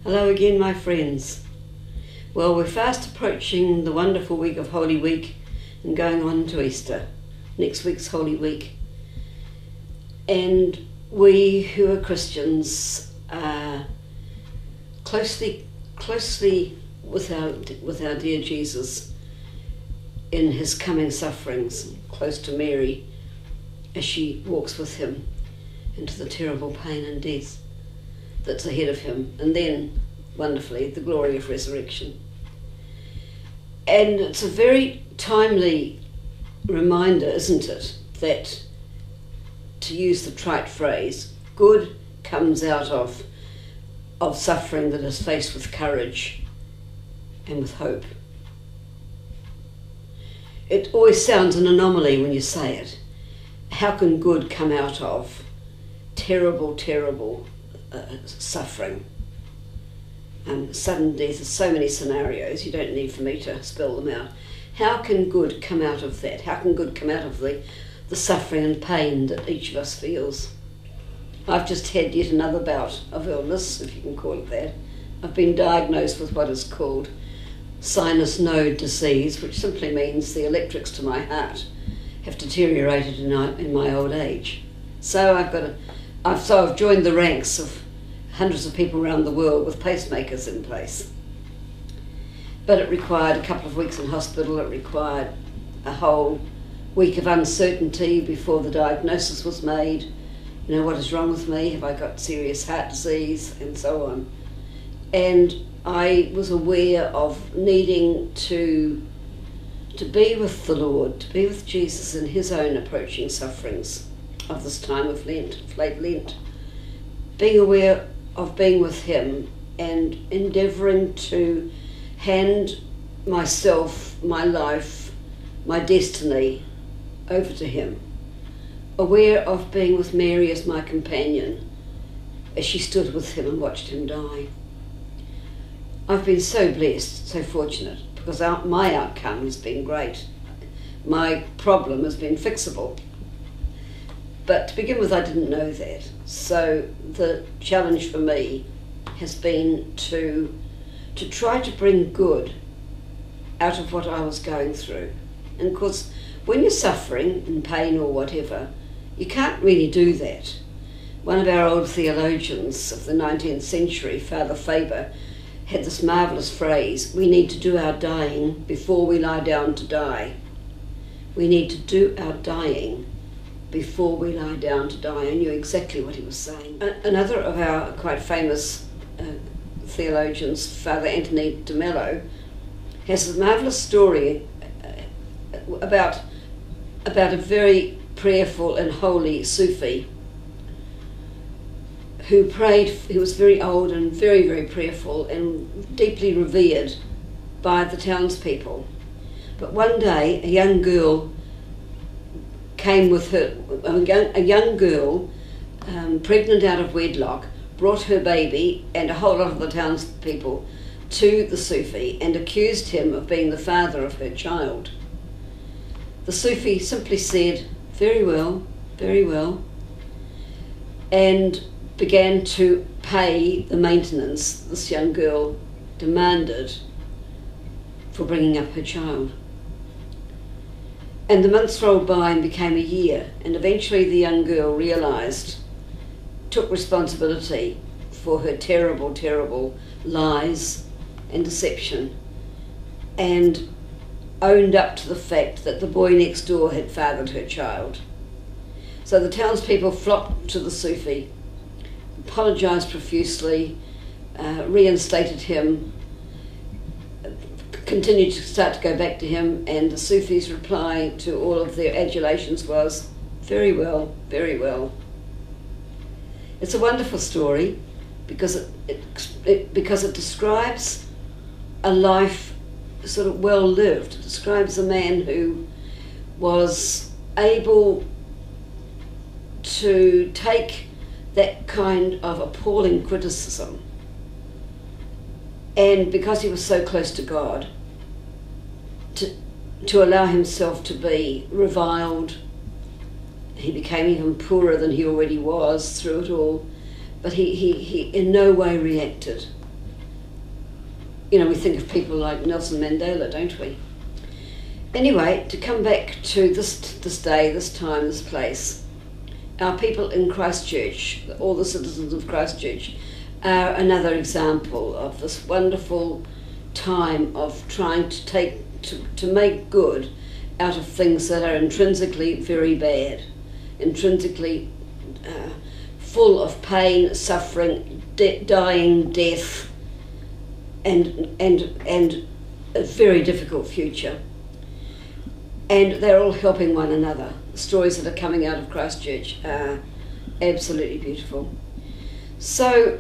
Hello again, my friends. Well, we're fast approaching the wonderful week of Holy Week and going on to Easter. Next week's Holy Week. And we who are Christians are closely with our dear Jesus in his coming sufferings, close to Mary as she walks with him into the terrible pain and death that's ahead of him, and then, wonderfully, the glory of resurrection. And it's a very timely reminder, isn't it, that, to use the trite phrase, good comes out of suffering that is faced with courage and with hope. It always sounds an anomaly when you say it. How can good come out of terrible suffering? Sudden death, there's so many scenarios, you don't need for me to spell them out. How can good come out of that? How can good come out of the suffering and pain that each of us feels? I've just had yet another bout of illness, if you can call it that. I've been diagnosed with what is called sinus node disease, which simply means the electrics to my heart have deteriorated in my old age. So I've joined the ranks of hundreds of people around the world with pacemakers in place. But it required a couple of weeks in hospital. It required a whole week of uncertainty before the diagnosis was made. You know, what is wrong with me? Have I got serious heart disease? And so on. And I was aware of needing to be with the Lord, to be with Jesus in his own approaching sufferings of this time of Lent, of late Lent. Being aware of being with him and endeavouring to hand myself, my life, my destiny over to him. Aware of being with Mary as my companion as she stood with him and watched him die. I've been so blessed, so fortunate, because my outcome has been great. My problem has been fixable. But to begin with, I didn't know that. So the challenge for me has been to try to bring good out of what I was going through. And of course, when you're suffering in pain or whatever, you can't really do that. One of our old theologians of the 19th century, Father Faber, had this marvellous phrase: we need to do our dying before we lie down to die. We need to do our dying before we lie down to die. I knew exactly what he was saying. Another of our quite famous theologians, Father Anthony de Mello, has a marvellous story about a very prayerful and holy Sufi who prayed. He was very old and very prayerful and deeply revered by the townspeople. But one day a young girl came with her, a young girl, pregnant out of wedlock, brought her baby and a whole lot of the townspeople to the Sufi and accused him of being the father of her child. The Sufi simply said, very well, and began to pay the maintenance this young girl demanded for bringing up her child. And the months rolled by and became a year, and eventually the young girl realised, took responsibility for her terrible lies and deception, and owned up to the fact that the boy next door had fathered her child. So the townspeople flocked to the Sufi, apologised profusely, reinstated him, continued to start to go back to him, and the Sufis' reply to all of their adulations was, very well. It's a wonderful story because it describes a life sort of well lived. It describes a man who was able to take that kind of appalling criticism, and because he was so close to God, to allow himself to be reviled. He became even poorer than he already was through it all, but he in no way reacted. You know, we think of people like Nelson Mandela, don't we? Anyway, to come back to this day, this time, this place, our people in Christchurch, all the citizens of Christchurch, are another example of this wonderful time of trying to make good out of things that are intrinsically very bad, intrinsically full of pain, suffering, dying, death, and a very difficult future. And they're all helping one another. The stories that are coming out of Christchurch are absolutely beautiful. So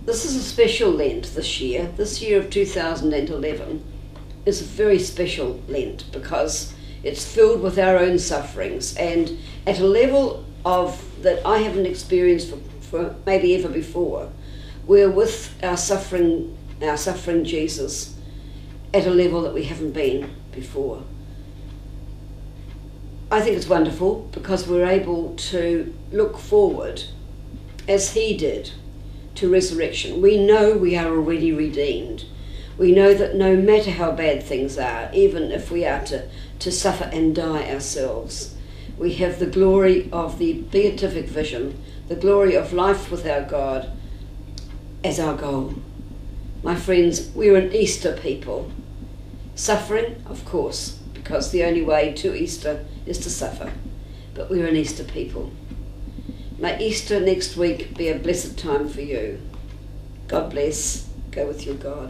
this is a special Lent this year. This year of 2011 is a very special Lent because it's filled with our own sufferings, and at a level of that I haven't experienced for maybe ever before. We're with our suffering Jesus at a level that we haven't been before. I think it's wonderful because we're able to look forward, as he did, to resurrection. We know we are already redeemed. We know that no matter how bad things are, even if we are to suffer and die ourselves, we have the glory of the beatific vision, the glory of life with our God as our goal. My friends, we're an Easter people. Suffering, of course, because the only way to Easter is to suffer. But we're an Easter people. May Easter next week be a blessed time for you. God bless. Go with your God.